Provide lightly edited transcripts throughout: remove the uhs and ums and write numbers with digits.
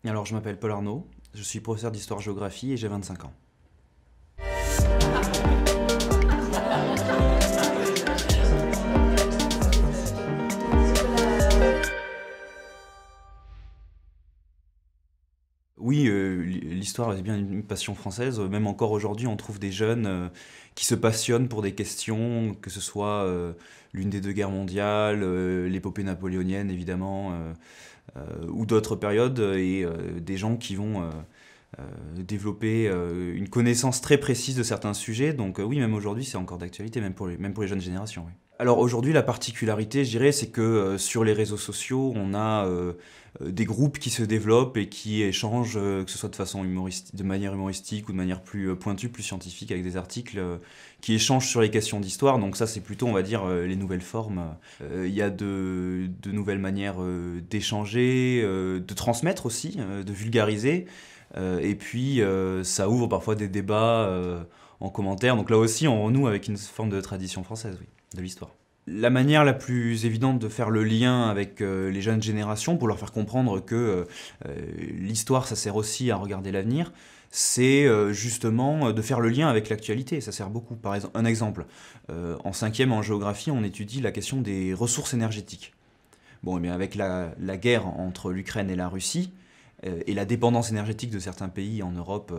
Alors, je m'appelle Paul Arnaud, je suis professeur d'histoire-géographie et j'ai 25 ans. Oui, l'histoire est bien une passion française. Même encore aujourd'hui, on trouve des jeunes qui se passionnent pour des questions, que ce soit l'une des deux guerres mondiales, l'épopée napoléonienne évidemment, ou d'autres périodes, et des gens qui vont développer une connaissance très précise de certains sujets. Donc oui, même aujourd'hui, c'est encore d'actualité, même pour les jeunes générations. Oui. Alors aujourd'hui, la particularité, je dirais, c'est que sur les réseaux sociaux, on a des groupes qui se développent et qui échangent, que ce soit de façon humoristique, de manière humoristique ou de manière plus pointue, plus scientifique, avec des articles qui échangent sur les questions d'histoire. Donc ça, c'est plutôt, on va dire, les nouvelles formes. Il y a de nouvelles manières d'échanger, de transmettre aussi, de vulgariser. Et puis, ça ouvre parfois des débats en commentaire. Donc là aussi, on renoue avec une forme de tradition française, oui, de l'histoire. La manière la plus évidente de faire le lien avec les jeunes générations, pour leur faire comprendre que l'histoire, ça sert aussi à regarder l'avenir, c'est justement de faire le lien avec l'actualité. Ça sert beaucoup. Par exemple, un exemple, en 5e en géographie, on étudie la question des ressources énergétiques. Bon, et bien avec la guerre entre l'Ukraine et la Russie, et la dépendance énergétique de certains pays en Europe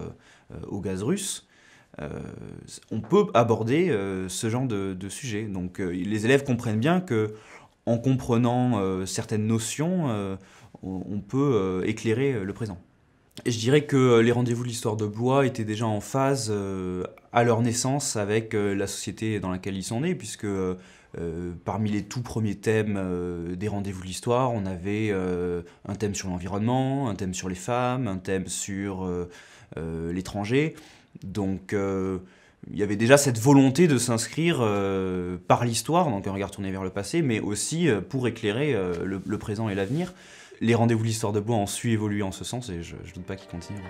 au gaz russe, on peut aborder ce genre de sujet. Donc les élèves comprennent bien que en comprenant certaines notions, on peut éclairer le présent. Et je dirais que les rendez-vous de l'histoire de Blois étaient déjà en phase à leur naissance avec la société dans laquelle ils sont nés, puisque parmi les tout premiers thèmes des rendez-vous de l'histoire, on avait un thème sur l'environnement, un thème sur les femmes, un thème sur l'étranger. Donc il y avait déjà cette volonté de s'inscrire par l'histoire, donc un regard tourné vers le passé, mais aussi pour éclairer le présent et l'avenir. Les rendez-vous de l'histoire de Blois ont su évoluer en ce sens et je ne doute pas qu'ils continueront.